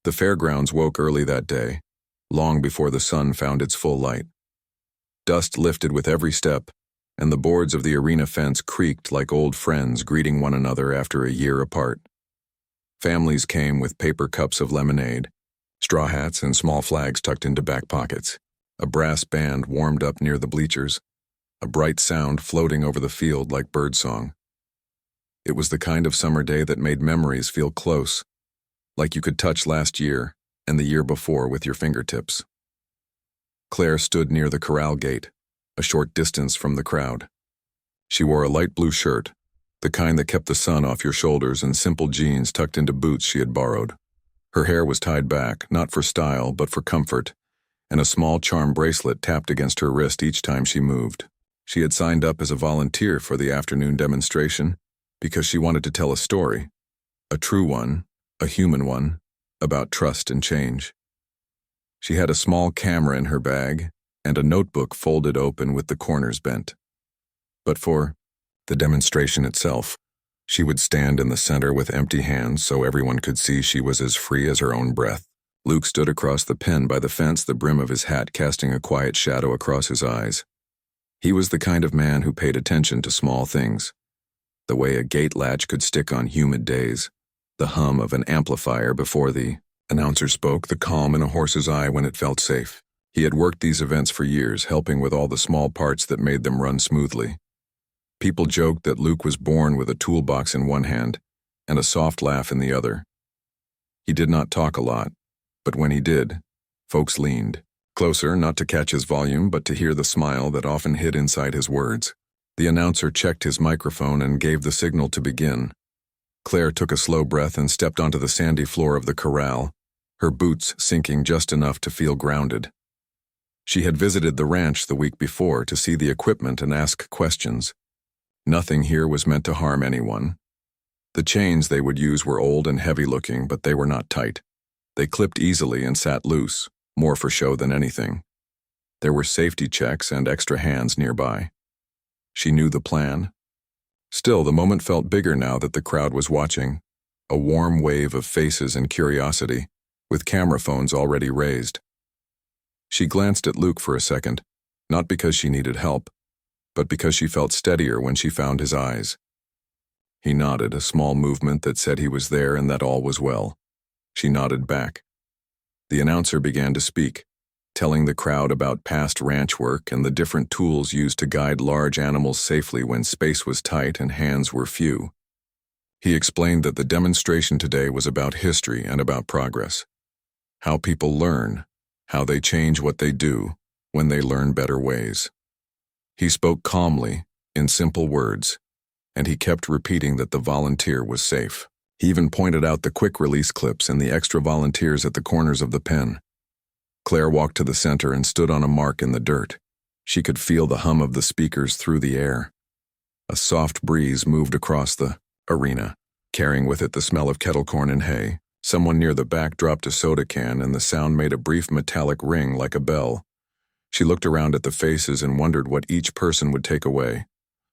The fairgrounds woke early that day, long before the sun found its full light. Dust lifted with every step, and the boards of the arena fence creaked like old friends greeting one another after a year apart. Families came with paper cups of lemonade, straw hats and small flags tucked into back pockets. A brass band warmed up near the bleachers, a bright sound floating over the field like birdsong. It was the kind of summer day that made memories feel close, like you could touch last year and the year before with your fingertips. Claire stood near the corral gate, a short distance from the crowd. She wore a light blue shirt, the kind that kept the sun off your shoulders, and simple jeans tucked into boots she had borrowed. Her hair was tied back, not for style but for comfort, and a small charm bracelet tapped against her wrist each time she moved. She had signed up as a volunteer for the afternoon demonstration because she wanted to tell a story, a true one, a human one, about trust and change. She had a small camera in her bag and a notebook folded open with the corners bent. But for the demonstration itself, she would stand in the center with empty hands so everyone could see she was as free as her own breath. Luke stood across the pen by the fence, the brim of his hat casting a quiet shadow across his eyes. He was the kind of man who paid attention to small things, the way a gate latch could stick on humid days, the hum of an amplifier before the announcer spoke, the calm in a horse's eye when it felt safe. He had worked these events for years, helping with all the small parts that made them run smoothly. People joked that Luke was born with a toolbox in one hand and a soft laugh in the other. He did not talk a lot, but when he did, folks leaned closer, not to catch his volume, but to hear the smile that often hid inside his words. The announcer checked his microphone and gave the signal to begin. Claire took a slow breath and stepped onto the sandy floor of the corral, her boots sinking just enough to feel grounded. She had visited the ranch the week before to see the equipment and ask questions. Nothing here was meant to harm anyone. The chains they would use were old and heavy-looking, but they were not tight. They clipped easily and sat loose, more for show than anything. There were safety checks and extra hands nearby. She knew the plan. Still, the moment felt bigger now that the crowd was watching, a warm wave of faces and curiosity, with camera phones already raised. She glanced at Luke for a second, not because she needed help, but because she felt steadier when she found his eyes. He nodded, a small movement that said he was there and that all was well. She nodded back. The announcer began to speak, telling the crowd about past ranch work and the different tools used to guide large animals safely when space was tight and hands were few. He explained that the demonstration today was about history and about progress. How people learn, how they change what they do when they learn better ways. He spoke calmly, in simple words, and he kept repeating that the volunteer was safe. He even pointed out the quick-release clips and the extra volunteers at the corners of the pen. Claire walked to the center and stood on a mark in the dirt. She could feel the hum of the speakers through the air. A soft breeze moved across the arena, carrying with it the smell of kettle corn and hay. Someone near the back dropped a soda can, and the sound made a brief metallic ring like a bell. She looked around at the faces and wondered what each person would take away.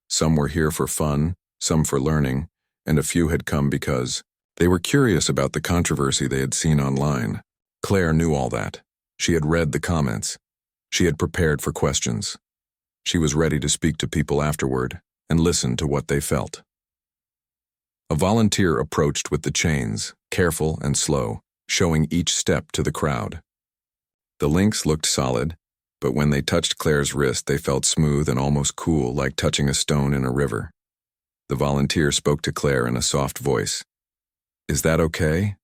Some were here for fun, some for learning, and a few had come because they were curious about the controversy they had seen online. Claire knew all that. She had read the comments. She had prepared for questions. She was ready to speak to people afterward and listen to what they felt. A volunteer approached with the chains, careful and slow, showing each step to the crowd. The links looked solid, but when they touched Claire's wrist, they felt smooth and almost cool, like touching a stone in a river. The volunteer spoke to Claire in a soft voice. "Is that okay?"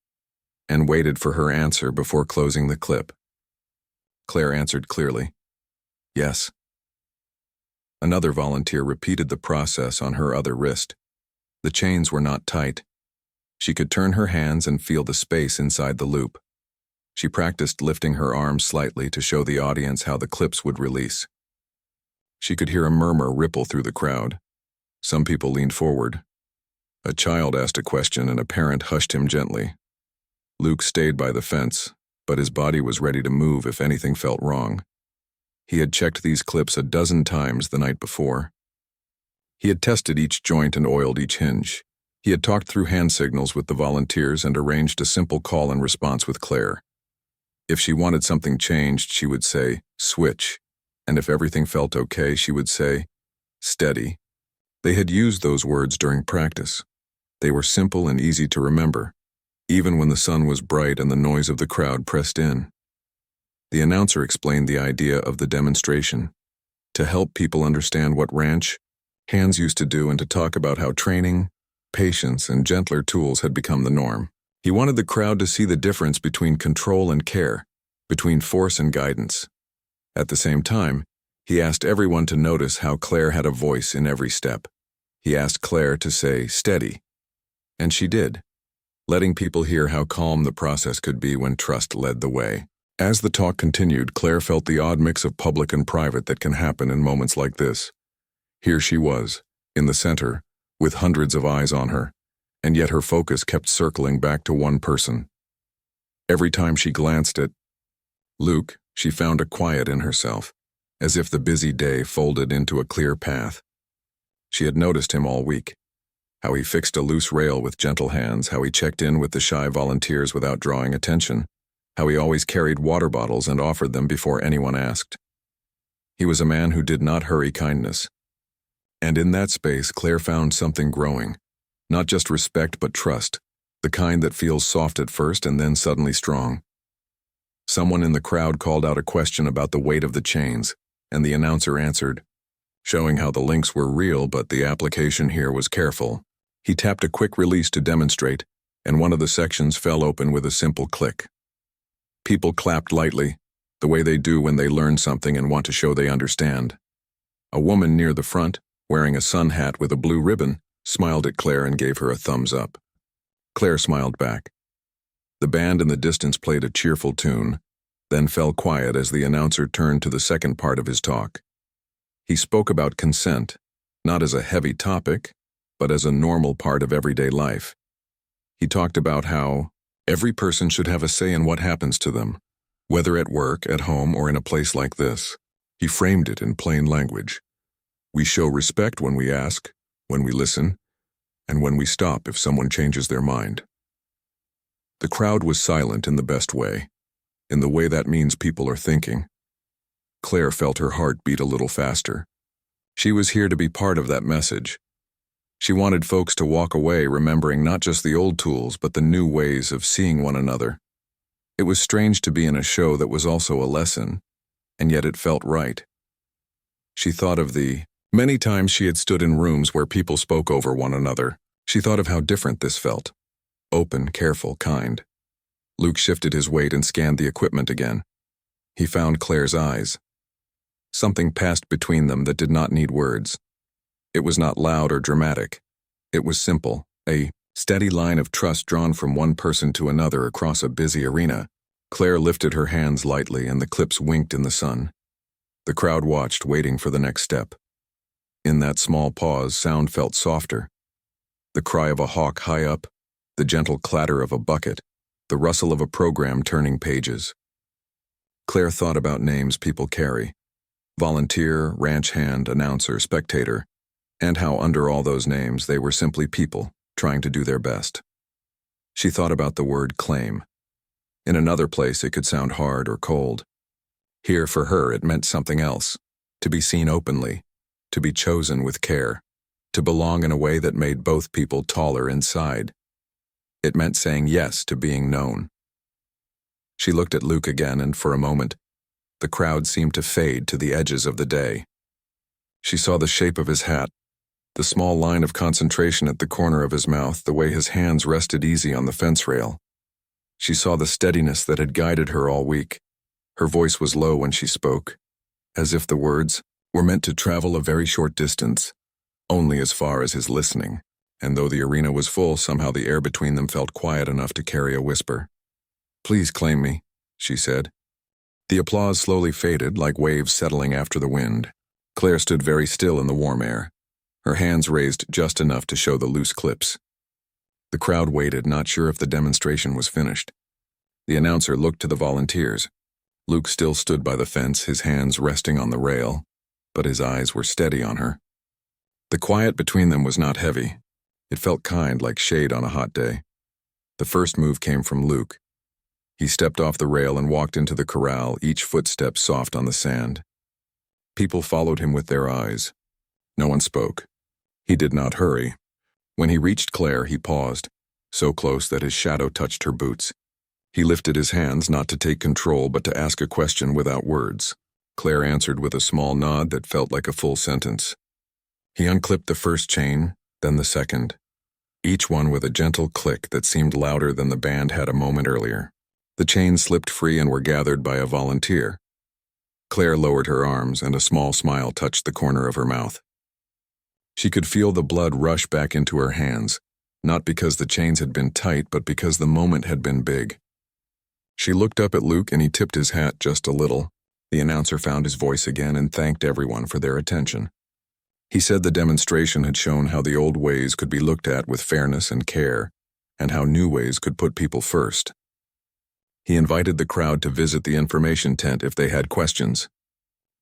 and waited for her answer before closing the clip. Claire answered clearly, "Yes." Another volunteer repeated the process on her other wrist. The chains were not tight. She could turn her hands and feel the space inside the loop. She practiced lifting her arms slightly to show the audience how the clips would release. She could hear a murmur ripple through the crowd. Some people leaned forward. A child asked a question and a parent hushed him gently. Luke stayed by the fence, but his body was ready to move if anything felt wrong. He had checked these clips a dozen times the night before. He had tested each joint and oiled each hinge. He had talked through hand signals with the volunteers and arranged a simple call and response with Claire. If she wanted something changed, she would say, "Switch," and if everything felt okay, she would say, "Steady." They had used those words during practice. They were simple and easy to remember, even when the sun was bright and the noise of the crowd pressed in. The announcer explained the idea of the demonstration, to help people understand what ranch hands used to do and to talk about how training, patience, and gentler tools had become the norm. He wanted the crowd to see the difference between control and care, between force and guidance. At the same time, he asked everyone to notice how Claire had a voice in every step. He asked Claire to say, "Steady," and she did, letting people hear how calm the process could be when trust led the way. As the talk continued, Claire felt the odd mix of public and private that can happen in moments like this. Here she was, in the center, with hundreds of eyes on her, and yet her focus kept circling back to one person. Every time she glanced at Luke, she found a quiet in herself, as if the busy day folded into a clear path. She had noticed him all week, how he fixed a loose rail with gentle hands, how he checked in with the shy volunteers without drawing attention, how he always carried water bottles and offered them before anyone asked. He was a man who did not hurry kindness. And in that space, Claire found something growing. Not just respect, but trust, the kind that feels soft at first and then suddenly strong. Someone in the crowd called out a question about the weight of the chains, and the announcer answered, showing how the links were real, but the application here was careful. He tapped a quick release to demonstrate, and one of the sections fell open with a simple click. People clapped lightly, the way they do when they learn something and want to show they understand. A woman near the front, wearing a sun hat with a blue ribbon, smiled at Claire and gave her a thumbs up. Claire smiled back. The band in the distance played a cheerful tune, then fell quiet as the announcer turned to the second part of his talk. He spoke about consent, not as a heavy topic, but as a normal part of everyday life. He talked about how every person should have a say in what happens to them, whether at work, at home, or in a place like this. He framed it in plain language. We show respect when we ask, when we listen, and when we stop if someone changes their mind. The crowd was silent in the best way, in the way that means people are thinking. Claire felt her heart beat a little faster. She was here to be part of that message. She wanted folks to walk away remembering not just the old tools, but the new ways of seeing one another. It was strange to be in a show that was also a lesson, and yet it felt right. She thought of the many times she had stood in rooms where people spoke over one another. She thought of how different this felt. Open, careful, kind. Luke shifted his weight and scanned the equipment again. He found Claire's eyes. Something passed between them that did not need words. It was not loud or dramatic. It was simple, a steady line of trust drawn from one person to another across a busy arena. Claire lifted her hands lightly and the clips winked in the sun. The crowd watched, waiting for the next step. In that small pause, sound felt softer. The cry of a hawk high up, the gentle clatter of a bucket, the rustle of a program turning pages. Claire thought about names people carry: volunteer, ranch hand, announcer, spectator, and how under all those names they were simply people trying to do their best. She thought about the word claim. In another place it could sound hard or cold. Here for her it meant something else: to be seen openly, to be chosen with care, to belong in a way that made both people taller inside. It meant saying yes to being known. She looked at Luke again, and for a moment, the crowd seemed to fade to the edges of the day. She saw the shape of his hat, the small line of concentration at the corner of his mouth, the way his hands rested easy on the fence rail. She saw the steadiness that had guided her all week. Her voice was low when she spoke, as if the words were meant to travel a very short distance, only as far as his listening. And though the arena was full, somehow the air between them felt quiet enough to carry a whisper. "Please claim me," she said. The applause slowly faded, like waves settling after the wind. Claire stood very still in the warm air, her hands raised just enough to show the loose clips. The crowd waited, not sure if the demonstration was finished. The announcer looked to the volunteers. Luke still stood by the fence, his hands resting on the rail, but his eyes were steady on her. The quiet between them was not heavy. It felt kind, like shade on a hot day. The first move came from Luke. He stepped off the rail and walked into the corral, each footstep soft on the sand. People followed him with their eyes. No one spoke. He did not hurry. When he reached Claire, he paused, so close that his shadow touched her boots. He lifted his hands not to take control but to ask a question without words. Claire answered with a small nod that felt like a full sentence. He unclipped the first chain, then the second, each one with a gentle click that seemed louder than the band had a moment earlier. The chains slipped free and were gathered by a volunteer. Claire lowered her arms, and a small smile touched the corner of her mouth. She could feel the blood rush back into her hands, not because the chains had been tight, but because the moment had been big. She looked up at Luke, and he tipped his hat just a little. The announcer found his voice again and thanked everyone for their attention. He said the demonstration had shown how the old ways could be looked at with fairness and care, and how new ways could put people first. He invited the crowd to visit the information tent if they had questions.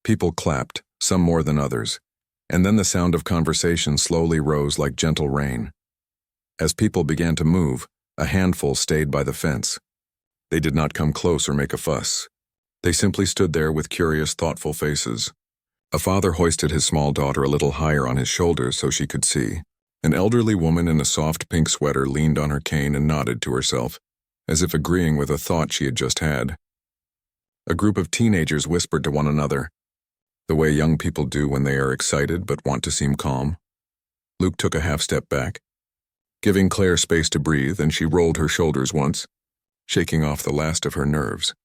People clapped, some more than others, and then the sound of conversation slowly rose like gentle rain. As people began to move, a handful stayed by the fence. They did not come close or make a fuss. They simply stood there with curious, thoughtful faces. A father hoisted his small daughter a little higher on his shoulders so she could see. An elderly woman in a soft pink sweater leaned on her cane and nodded to herself, as if agreeing with a thought she had just had. A group of teenagers whispered to one another, the way young people do when they are excited but want to seem calm. Luke took a half step back, giving Claire space to breathe, and she rolled her shoulders once, shaking off the last of her nerves.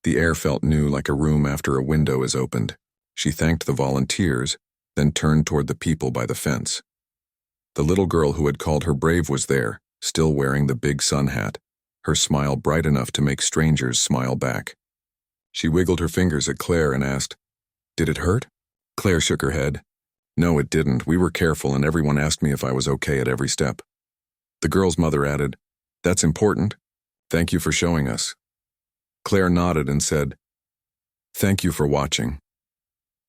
The air felt new, like a room after a window is opened. She thanked the volunteers, then turned toward the people by the fence. The little girl who had called her brave was there, still wearing the big sun hat, her smile bright enough to make strangers smile back. She wiggled her fingers at Claire and asked, "Did it hurt?" Claire shook her head. "No, it didn't. We were careful, and everyone asked me if I was okay at every step." The girl's mother added, "That's important. Thank you for showing us." Claire nodded and said, "Thank you for watching."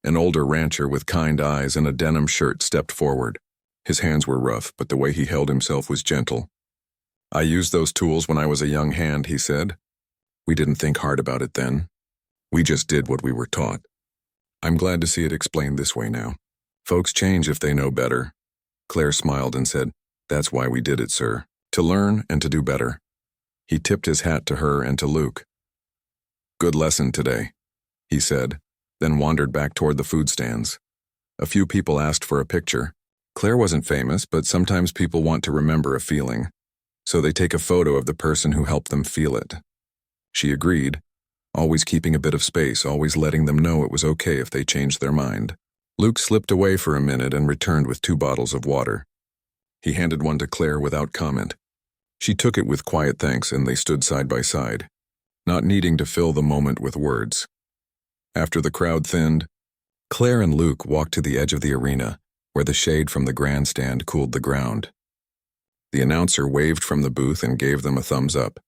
An older rancher with kind eyes and a denim shirt stepped forward. His hands were rough, but the way he held himself was gentle. "I used those tools when I was a young hand," he said. "We didn't think hard about it then. We just did what we were taught. I'm glad to see it explained this way now. Folks change if they know better." Claire smiled and said, "That's why we did it, sir. To learn and to do better." He tipped his hat to her and to Luke. "Good lesson today," he said, then wandered back toward the food stands. A few people asked for a picture. Claire wasn't famous, but sometimes people want to remember a feeling, so they take a photo of the person who helped them feel it. She agreed, always keeping a bit of space, always letting them know it was okay if they changed their mind. Luke slipped away for a minute and returned with 2 bottles of water. He handed one to Claire without comment. She took it with quiet thanks, and they stood side by side, not needing to fill the moment with words. After the crowd thinned, Claire and Luke walked to the edge of the arena, where the shade from the grandstand cooled the ground. The announcer waved from the booth and gave them a thumbs up.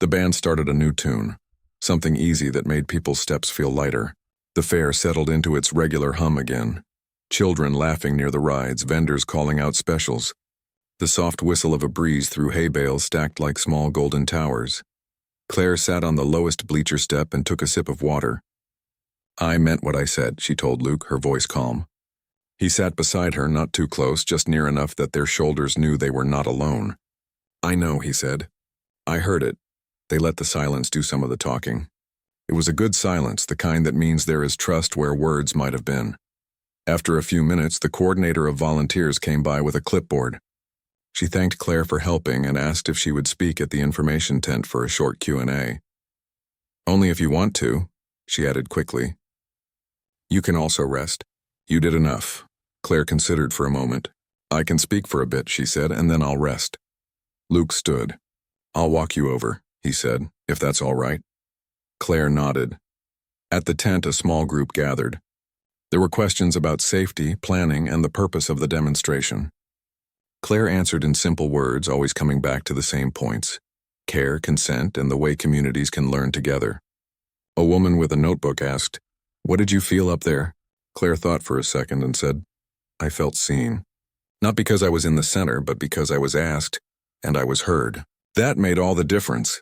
The band started a new tune, something easy that made people's steps feel lighter. The fair settled into its regular hum again. Children laughing near the rides, vendors calling out specials. The soft whistle of a breeze through hay bales stacked like small golden towers. Claire sat on the lowest bleacher step and took a sip of water. "I meant what I said," she told Luke, her voice calm. He sat beside her, not too close, just near enough that their shoulders knew they were not alone. "I know," he said. "I heard it." They let the silence do some of the talking. It was a good silence, the kind that means there is trust where words might have been. After a few minutes, the coordinator of volunteers came by with a clipboard. She thanked Claire for helping and asked if she would speak at the information tent for a short Q&A. "Only if you want to," she added quickly. "You can also rest. You did enough." Claire considered for a moment. "I can speak for a bit," she said, "and then I'll rest." Luke stood. "I'll walk you over," he said, "if that's all right." Claire nodded. At the tent, a small group gathered. There were questions about safety, planning, and the purpose of the demonstration. Claire answered in simple words, always coming back to the same points: care, consent, and the way communities can learn together. A woman with a notebook asked, "What did you feel up there?" Claire thought for a second and said, "I felt seen. Not because I was in the center, but because I was asked, and I was heard. That made all the difference.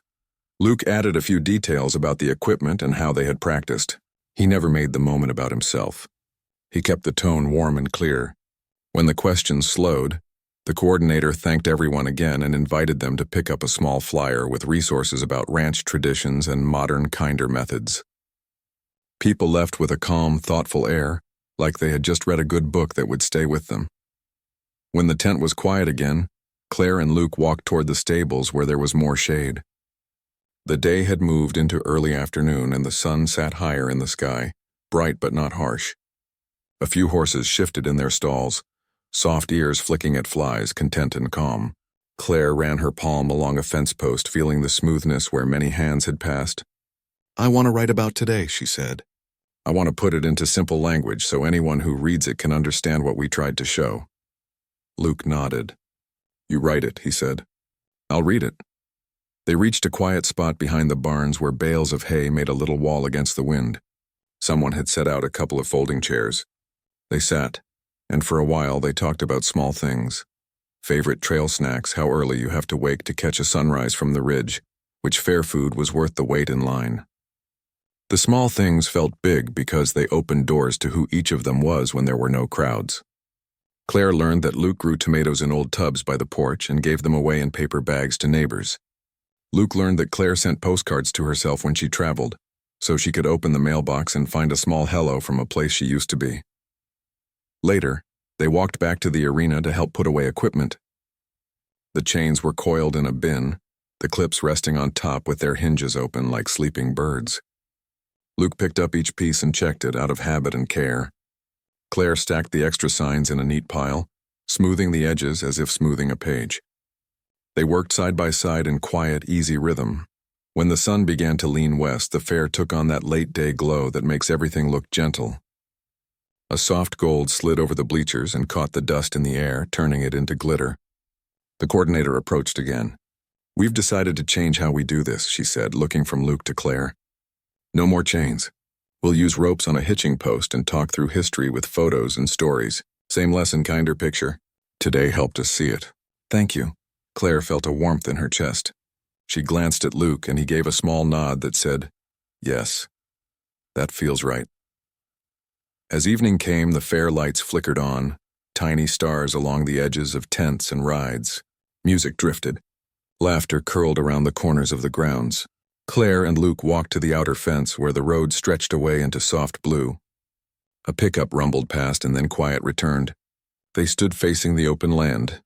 Luke added a few details about the equipment and how they had practiced. He never made the moment about himself. He kept the tone warm and clear. When the questions slowed, the coordinator thanked everyone again and invited them to pick up a small flyer with resources about ranch traditions and modern, kinder methods. People left with a calm, thoughtful air, like they had just read a good book that would stay with them. When the tent was quiet again, Claire and Luke walked toward the stables where there was more shade. The day had moved into early afternoon and the sun sat higher in the sky, bright but not harsh. A few horses shifted in their stalls, soft ears flicking at flies, content and calm. Claire ran her palm along a fence post, feeling the smoothness where many hands had passed. "I want to write about today," she said. "I want to put it into simple language so anyone who reads it can understand what we tried to show." Luke nodded. "You write it," he said. "I'll read it." They reached a quiet spot behind the barns where bales of hay made a little wall against the wind. Someone had set out a couple of folding chairs. They sat, and for a while they talked about small things. Favorite trail snacks, how early you have to wake to catch a sunrise from the ridge, which fair food was worth the wait in line. The small things felt big because they opened doors to who each of them was when there were no crowds. Claire learned that Luke grew tomatoes in old tubs by the porch and gave them away in paper bags to neighbors. Luke learned that Claire sent postcards to herself when she traveled, so she could open the mailbox and find a small hello from a place she used to be. Later, they walked back to the arena to help put away equipment. The chains were coiled in a bin, the clips resting on top with their hinges open like sleeping birds. Luke picked up each piece and checked it out of habit and care. Claire stacked the extra signs in a neat pile, smoothing the edges as if smoothing a page. They worked side by side in quiet, easy rhythm. When the sun began to lean west, the fair took on that late-day glow that makes everything look gentle. A soft gold slid over the bleachers and caught the dust in the air, turning it into glitter. The coordinator approached again. "We've decided to change how we do this," she said, looking from Luke to Claire. "No more chains. We'll use ropes on a hitching post and talk through history with photos and stories. Same lesson, kinder picture. Today helped us see it." "Thank you." Claire felt a warmth in her chest. She glanced at Luke and he gave a small nod that said, "Yes, that feels right." As evening came, the fair lights flickered on, tiny stars along the edges of tents and rides. Music drifted. Laughter curled around the corners of the grounds. Claire and Luke walked to the outer fence where the road stretched away into soft blue. A pickup rumbled past and then quiet returned. They stood facing the open land.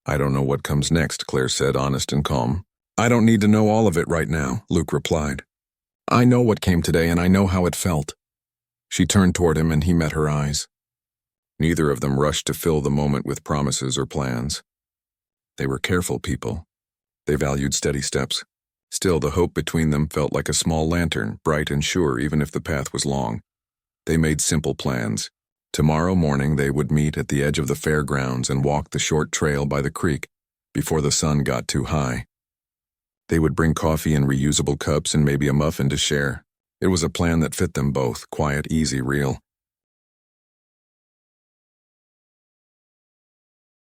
"I don't know what comes next," Claire said, honest and calm. "I don't need to know all of it right now," Luke replied. "I know what came today and I know how it felt." She turned toward him and he met her eyes. Neither of them rushed to fill the moment with promises or plans. They were careful people. They valued steady steps. Still, the hope between them felt like a small lantern, bright and sure even if the path was long. They made simple plans. Tomorrow morning they would meet at the edge of the fairgrounds and walk the short trail by the creek before the sun got too high. They would bring coffee in reusable cups and maybe a muffin to share. It was a plan that fit them both, quiet, easy, real.